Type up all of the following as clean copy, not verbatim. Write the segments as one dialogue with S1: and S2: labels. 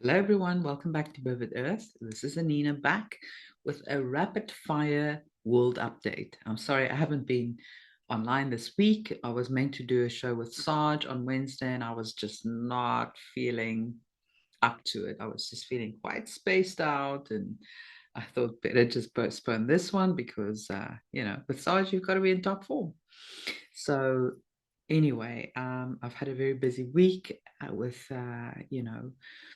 S1: Hello, everyone. Welcome back to Vivid Earth. This is Anina back with a rapid fire world update. I'm sorry I haven't been online this week. I was meant to do a show with Sarge on Wednesday, and I was just not feeling up to it. I was just feeling quite spaced out, and I thought better just postpone this one because, with Sarge, you've got to be in top form. So anyway, I've had a very busy week with,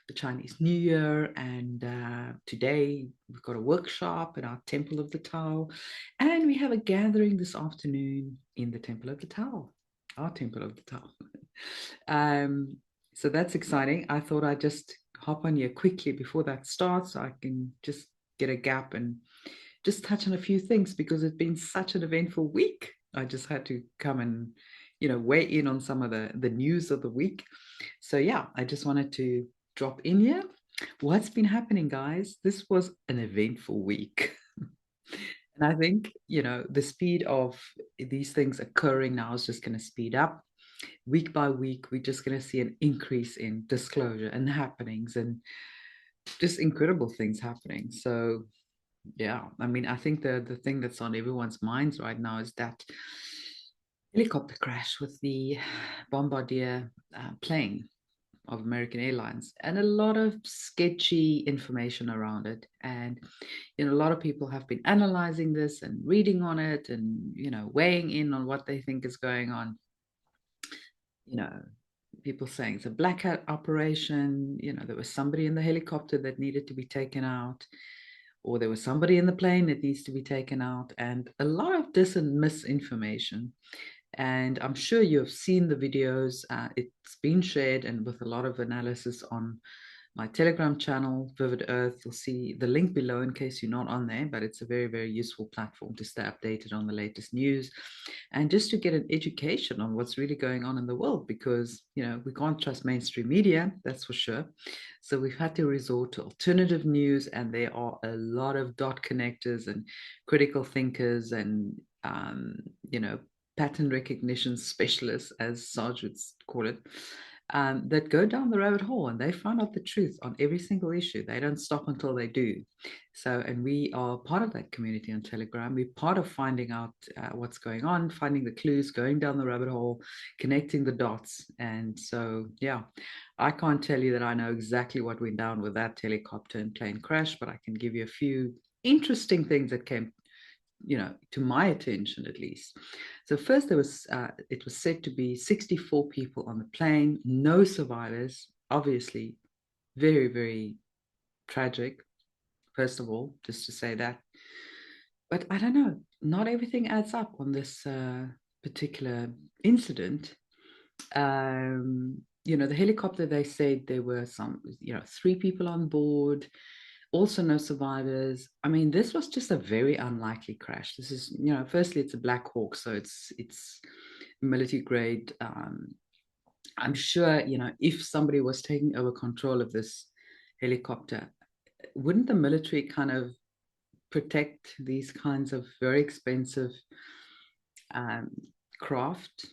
S1: the Chinese New Year. And today we've got a workshop in our Temple of the Tao. And we have a gathering this afternoon in the Temple of the Tao, our Temple of the Tao. um, so that's exciting. I thought I'd just hop on here quickly before that starts so I can just get a gap and just touch on a few things because it's been such an eventful week. I just had to come and, weigh in on some of the news of the week. So yeah, I just wanted to drop in here. What's been happening, guys? This was an eventful week. And I think, the speed of these things occurring now is just going to speed up. Week by week, we're just going to see an increase in disclosure and happenings and just incredible things happening. So yeah, I mean, I think the thing that's on everyone's minds right now is that helicopter crash with the Bombardier plane of American Airlines, and a lot of sketchy information around it. And a lot of people have been analyzing this and reading on it, and weighing in on what they think is going on. You know, people saying it's a blackout operation. There was somebody in the helicopter that needed to be taken out, or there was somebody in the plane that needs to be taken out, and a lot of dis and misinformation. And I'm sure you have seen the videos. It's been shared and with a lot of analysis on my Telegram channel, Vivid Earth. You'll see the link below in case you're not on there, but it's a very, very useful platform to stay updated on the latest news and just to get an education on what's really going on in the world because, we can't trust mainstream media, that's for sure. So we've had to resort to alternative news, and there are a lot of dot connectors and critical thinkers and, pattern recognition specialists, as Sarge would call it, that go down the rabbit hole and they find out the truth on every single issue. They don't stop until they do. So, and we are part of that community on Telegram. We're part of finding out what's going on, finding the clues, going down the rabbit hole, connecting the dots. And so, yeah, I can't tell you that I know exactly what went down with that helicopter and plane crash, but I can give you a few interesting things that came to my attention at least. So first it was said to be 64 people on the plane, no survivors, obviously very, very tragic, first of all, just to say that. But I don't know, not everything adds up on this particular incident. The helicopter, they said there were some, three people on board, also no survivors. I mean, this was just a very unlikely crash. This is, firstly, it's a Black Hawk, so it's military grade. I'm sure, if somebody was taking over control of this helicopter, wouldn't the military kind of protect these kinds of very expensive um, craft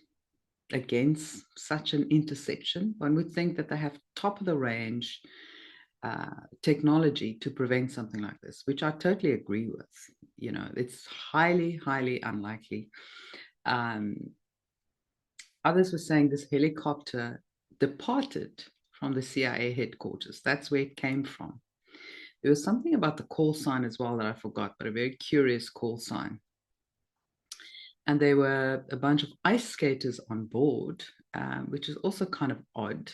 S1: against such an interception? One would think that they have top of the range technology to prevent something like this, which I totally agree with. It's highly, highly unlikely. Um, Others were saying this helicopter departed from the CIA headquarters. That's where it came from. There was something about the call sign as well that I forgot, but a very curious call sign. And there were a bunch of ice skaters on board, which is also kind of odd.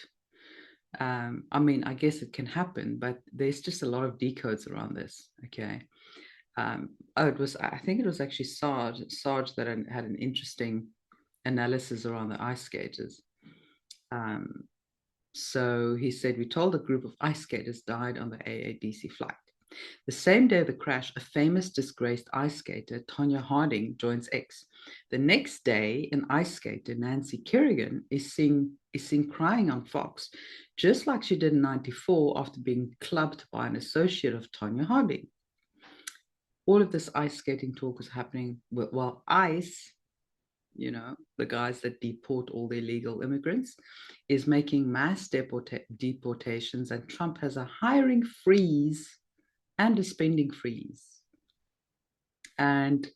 S1: I mean, I guess it can happen, but there's just a lot of decodes around this. Okay. I think it was actually Sarge that had an interesting analysis around the ice skaters. Um, so he said, we told a group of ice skaters died on the AADC flight. The same day of the crash, a famous disgraced ice skater, Tonya Harding, joins X. The next day, an ice skater, Nancy Kerrigan, is seen crying on Fox, just like she did in 94 after being clubbed by an associate of Tonya Harding. All of this ice skating talk was happening while ice the guys that deport all the illegal immigrants, is making mass deportations, and Trump has a hiring freeze and a spending freeze. And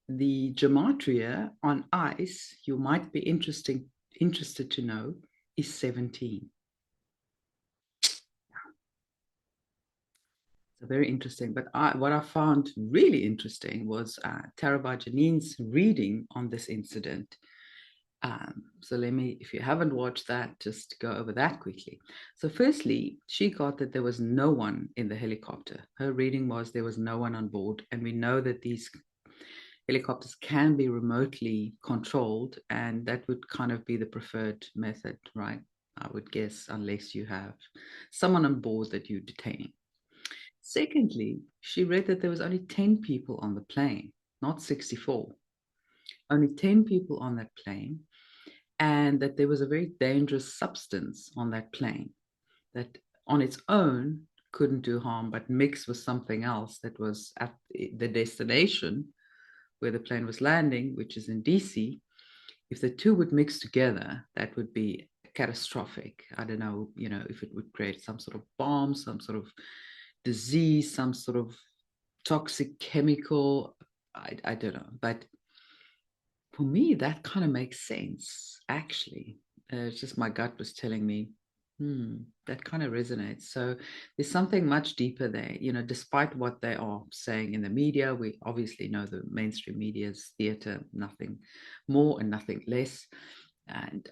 S1: the Gematria on ice, you might be interested to know, is 17. So very interesting. But what I found really interesting was Tara Janine's reading on this incident. So if you haven't watched that, just go over that quickly. So firstly, she got that there was no one in the helicopter. Her reading was there was no one on board. And we know that these helicopters can be remotely controlled, and that would kind of be the preferred method, right? I would guess, unless you have someone on board that you're detaining. Secondly, she read that there was only 10 people on the plane, not 64. Only 10 people on that plane, and that there was a very dangerous substance on that plane that on its own couldn't do harm, but mixed with something else that was at the destination where the plane was landing, which is in DC. If the two would mix together, that would be catastrophic. I don't know, if it would create some sort of bomb, some sort of disease, some sort of toxic chemical. I don't know. But for me, that kind of makes sense, actually. It's just my gut was telling me, that kind of resonates. So there's something much deeper there, despite what they are saying in the media. We obviously know the mainstream media is theater, nothing more and nothing less. And,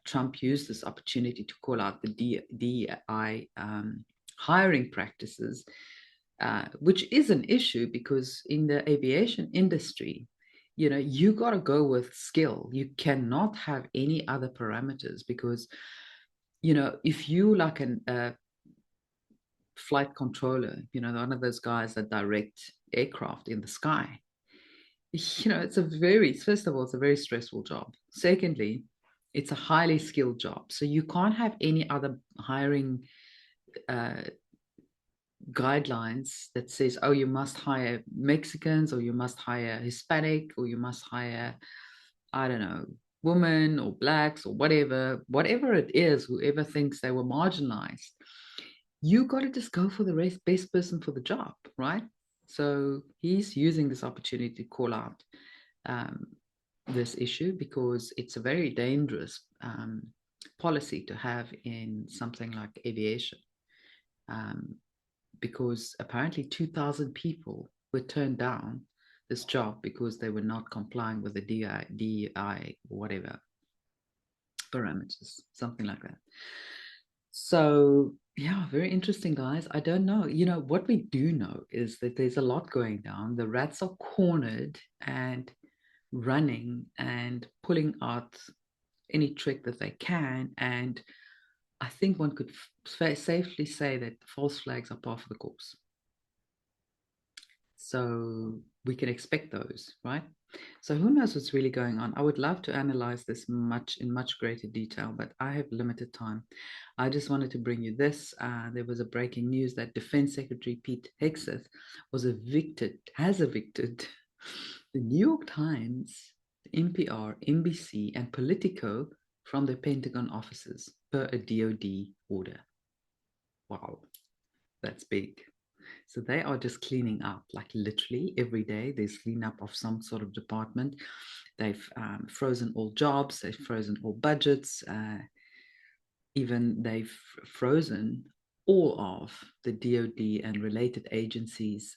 S1: Trump used this opportunity to call out the DEI hiring practices, which is an issue because in the aviation industry, you got to go with skill. You cannot have any other parameters because, if you like a flight controller, one of those guys that direct aircraft in the sky, first of all, it's a very stressful job. Secondly, it's a highly skilled job. So you can't have any other hiring guidelines that says, oh, you must hire Mexicans, or you must hire Hispanic, or you must hire, I don't know, women or blacks or whatever it is, whoever thinks they were marginalized. You got to just go for the best person for the job, right? So he's using this opportunity to call out this issue because it's a very dangerous policy to have in something like aviation. Because apparently 2,000 people were turned down this job because they were not complying with the DEI whatever parameters, something like that. So yeah, very interesting, guys. I don't know. What we do know is that there's a lot going down. The rats are cornered and running and pulling out any trick that they can. And I think one could safely say that false flags are par for the course. So we can expect those, right? So who knows what's really going on? I would love to analyze this in much greater detail, but I have limited time. I just wanted to bring you this. There was a breaking news that Defense Secretary Pete Hegseth has evicted the New York Times, NPR, NBC, and Politico from their Pentagon offices per a DOD order. Wow, that's big. So they are just cleaning up, like literally every day. There's cleanup of some sort of department. They've frozen all jobs. They've frozen all budgets. Even they've frozen all of the DoD and related agencies'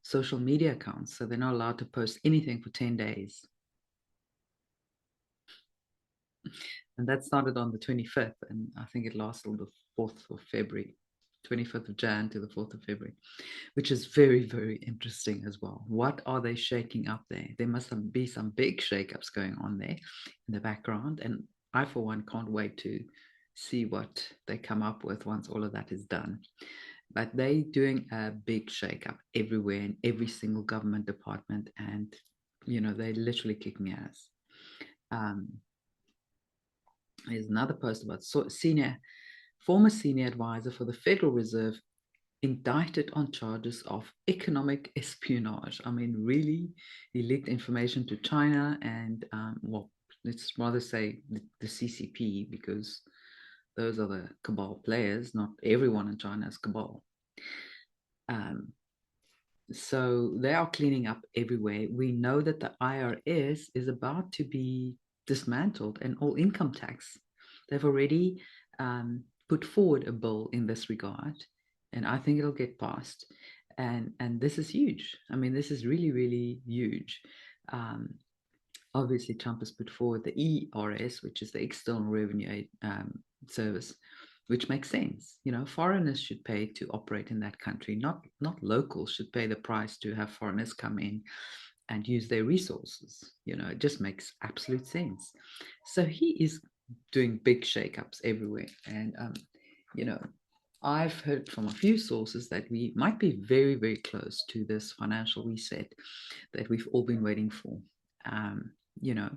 S1: social media accounts. So they're not allowed to post anything for 10 days. And that started on the 25th. And I think it lasted till the 4th of February. 25th of Jan to the 4th of February, which is very, very interesting as well. What are they shaking up there? There must be some big shakeups going on there in the background. And I, for one, can't wait to see what they come up with once all of that is done. But they're doing a big shakeup everywhere in every single government department. And, they're literally kicking ass. There's another post about former senior advisor for the Federal Reserve indicted on charges of economic espionage. I mean, really, he leaked information to China and, well, let's rather say the CCP, because those are the cabal players. Not everyone in China is cabal. Um, so they are cleaning up everywhere. We know that the IRS is about to be dismantled and all income tax. They've already put forward a bill in this regard, and I think it'll get passed. And this is huge. I mean, this is really, really huge. Um, Obviously, Trump has put forward the ERS, which is the External Revenue Service, which makes sense. You know, foreigners should pay to operate in that country, not locals should pay the price to have foreigners come in and use their resources. You know, it just makes absolute sense. So he is doing big shakeups everywhere, and you know, I've heard from a few sources that we might be very, very close to this financial reset that we've all been waiting for. Um, you know,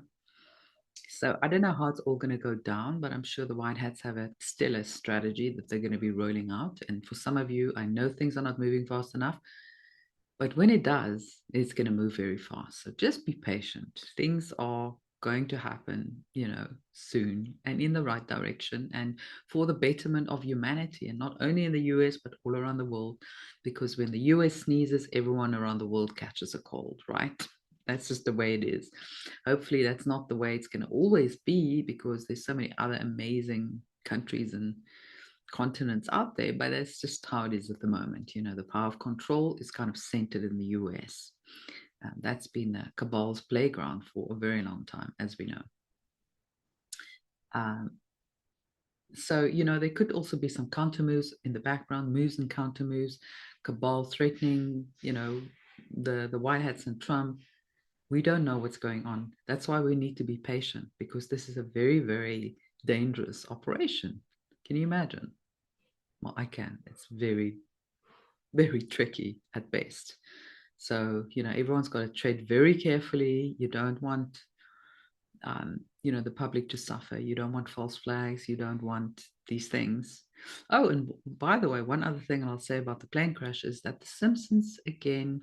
S1: so I don't know how it's all going to go down, but I'm sure the White Hats have a stellar strategy that they're going to be rolling out. And for some of you, I know things are not moving fast enough, but when it does, it's going to move very fast. So just be patient. Things are going to happen, you know, soon and in the right direction and for the betterment of humanity, and not only in the US, but all around the world. Because when the US sneezes, everyone around the world catches a cold, right? That's just the way it is. Hopefully, that's not the way it's going to always be, because there's so many other amazing countries and continents out there, but that's just how it is at the moment. You know, the power of control is kind of centered in the US. That's been the cabal's playground for a very long time, as we know. Um, so, you know, there could also be some counter moves in the background, moves and counter moves, cabal threatening, you know, the White Hats and Trump. We don't know what's going on. That's why we need to be patient, because this is a very, very dangerous operation. Can you imagine? Well, I can. It's very, very tricky at best. So, you know, everyone's got to tread very carefully. You don't want, you know, the public to suffer. You don't want false flags. You don't want these things. Oh, and by the way, one other thing I'll say about the plane crash is that The Simpsons again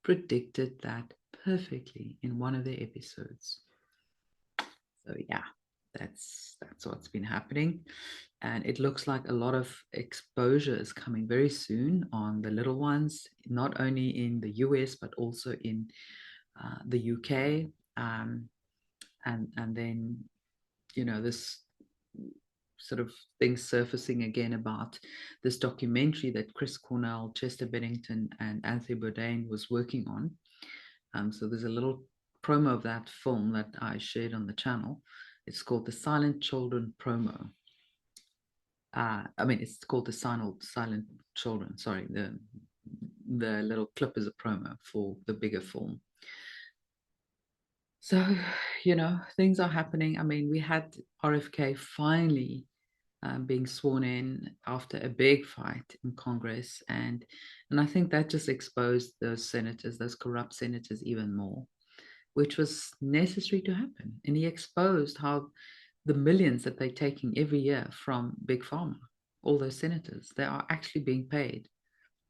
S1: predicted that perfectly in one of their episodes. So yeah, that's what's been happening. And it looks like a lot of exposure is coming very soon on the little ones, not only in the US, but also in the UK. And then, you know, this sort of thing surfacing again about this documentary that Chris Cornell, Chester Bennington, and Anthony Bourdain was working on. So there's a little promo of that film that I shared on the channel. It's called the Silent Children promo. I mean, it's called the Silent Children. Sorry, the little clip is a promo for the bigger film. So, you know, things are happening. I mean, we had RFK finally being sworn in after a big fight in Congress, and I think that just exposed those senators, those corrupt senators, even more, which was necessary to happen. And he exposed how the millions that they're taking every year from Big Pharma, all those senators, they are actually being paid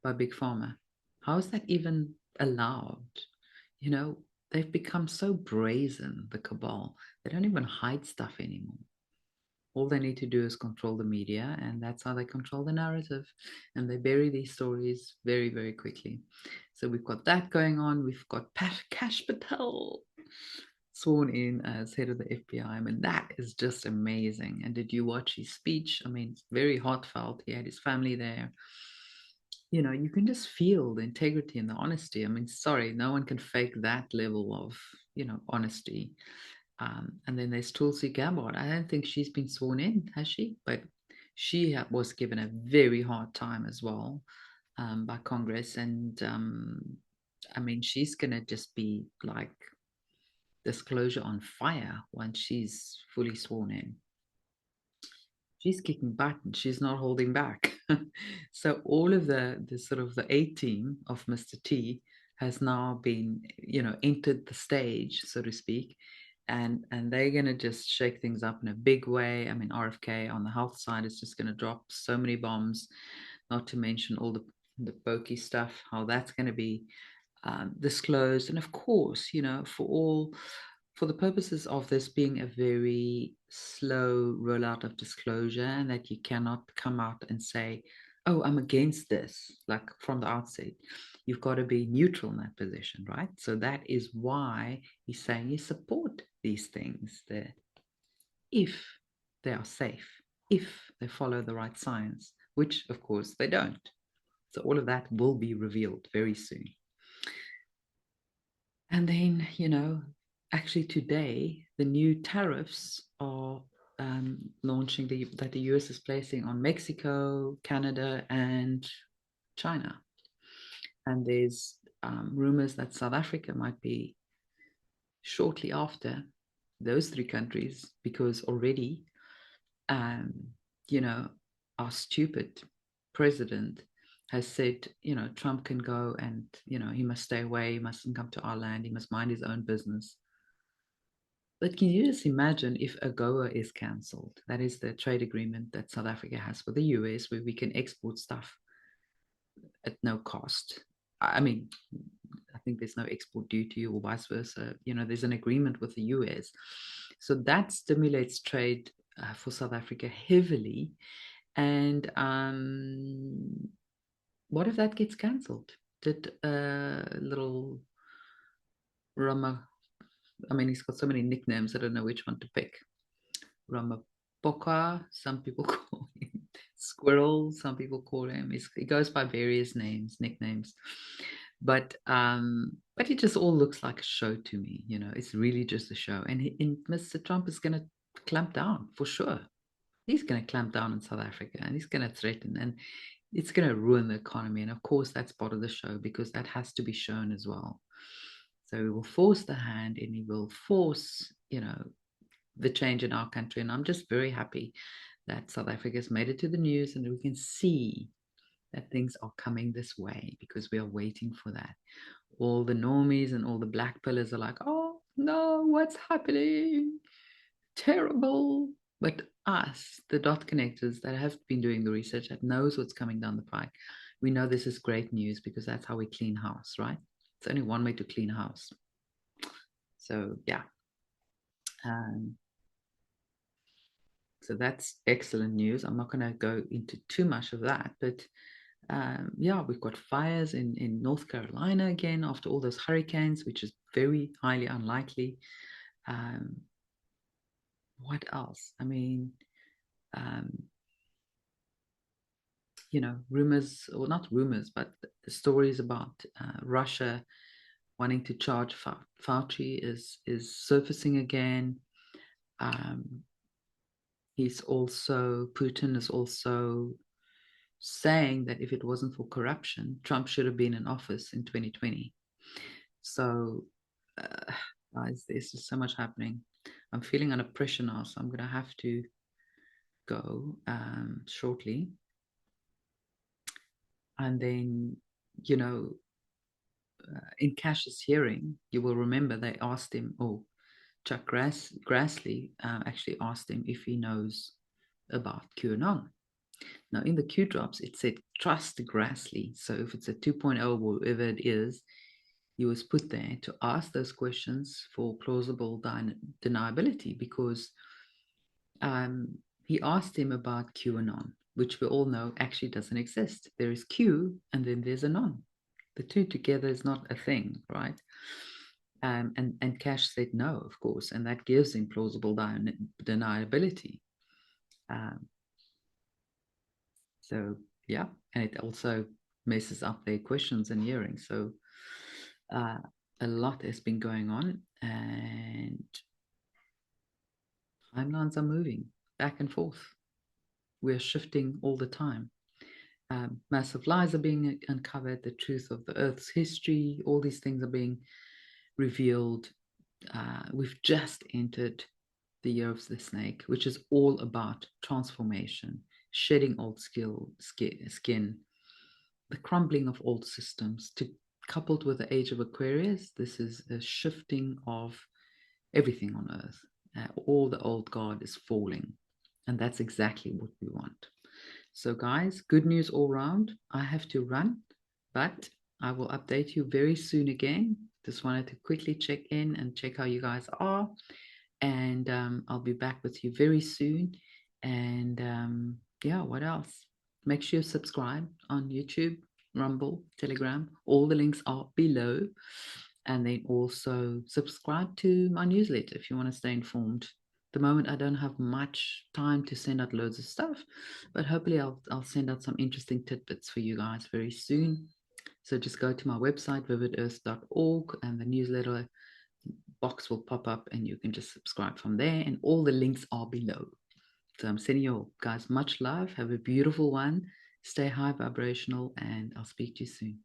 S1: by Big Pharma. How is that even allowed? You know, they've become so brazen, the cabal. They don't even hide stuff anymore. All they need to do is control the media, and that's how they control the narrative. And they bury these stories very, very quickly. So we've got that going on. We've got Kash Patel sworn in as head of the FBI. I mean, that is just amazing. And did you watch his speech? I mean, it's very heartfelt. He had his family there. You know, you can just feel the integrity and the honesty. I mean, sorry, no one can fake that level of, you know, honesty. And then there's Tulsi Gabbard. I don't think she's been sworn in, has she? But she was given a very hard time as well by Congress. And I mean, she's going to just be like disclosure on fire once she's fully sworn in. She's kicking butt and she's not holding back. So all of the sort of the A team of Mr. T has now been, you know, entered the stage, so to speak, and they're going to just shake things up in a big way. I mean, RFK on the health side is just going to drop so many bombs, not to mention all the the pokey stuff, how that's going to be disclosed. And of course, for the purposes of this being a very slow rollout of disclosure, and that you cannot come out and say, oh, I'm against this, like from the outset. You've got to be neutral in that position, right? So that is why he's saying you support these things there if they are safe, if they follow the right science, which of course they don't. So all of that will be revealed very soon. And then, actually today, the new tariffs are launching that the US is placing on Mexico, Canada, and China. And there's rumors that South Africa might be shortly after those three countries, because already, um, you know, our stupid president has said, Trump can go and, he must stay away, he mustn't come to our land, he must mind his own business. But can you just imagine if AGOA is cancelled? That is the trade agreement that South Africa has with the US, where we can export stuff at no cost. I mean, I think there's no export duty or vice versa. There's an agreement with the US. So that stimulates trade for South Africa heavily. And what if that gets cancelled? Did little Rama, I mean, he's got so many nicknames, I don't know which one to pick. Ramapoka, some people call him Squirrel, some people call him. He goes by various names, nicknames. But it just all looks like a show to me. It's really just a show. And Mr. Trump is going to clamp down for sure. He's going to clamp down in South Africa, and he's going to threaten, and it's going to ruin the economy. And of course, that's part of the show, because that has to be shown as well. So he will force the hand, and he will force, the change in our country. And I'm just very happy that South Africa has made it to the news, and we can see that things are coming this way, because we are waiting for that. All the normies and all the black pillars are like, oh no, what's happening? Terrible. But us, the dot connectors that have been doing the research, that knows what's coming down the pike, we know this is great news, because that's how we clean house, right? It's only one way to clean house. So yeah. So that's excellent news. I'm not going to go into too much of that, but yeah, we've got fires in North Carolina again after all those hurricanes, which is very highly unlikely. What else? I mean, rumors, or not rumors, but stories about Russia wanting to charge Fauci is surfacing again. Putin is also saying that if it wasn't for corruption, Trump should have been in office in 2020. So, guys, there's just so much happening. I'm feeling under pressure now, so I'm going to have to go shortly. And then, in Cash's hearing, you will remember they asked him, Chuck Grassley actually asked him if he knows about QAnon. Now, in the Q drops, it said trust Grassley. So if it's a 2.0 or whatever it is, he was put there to ask those questions for plausible deniability, because he asked him about QAnon, which we all know actually doesn't exist. There is Q and then there's Anon. The two together is not a thing, right? And Cash said no, of course, and that gives him plausible deniability. So yeah, and it also messes up their questions and hearings. So a lot has been going on, and timelines are moving back and forth. We're shifting all the time. Massive lies are being uncovered, the truth of the Earth's history, all these things are being revealed. We've just entered the year of the snake, which is all about transformation, shedding old skin, the crumbling of old systems, coupled with the age of Aquarius. This is a shifting of everything on Earth. All the old guard is falling, and that's exactly what we want. So guys, good news all round. I have to run. But I will update you very soon again. Just wanted to quickly check in and check how you guys are. And I'll be back with you very soon. And yeah, what else? Make sure you subscribe on YouTube, Rumble, Telegram. All the links are below. And then also subscribe to my newsletter if you want to stay informed. At the moment, I don't have much time to send out loads of stuff, but hopefully I'll send out some interesting tidbits for you guys very soon. So just go to my website, vividearth.org, and the newsletter box will pop up and you can just subscribe from there. And all the links are below. So I'm sending you guys much love. Have a beautiful one. Stay high vibrational, and I'll speak to you soon.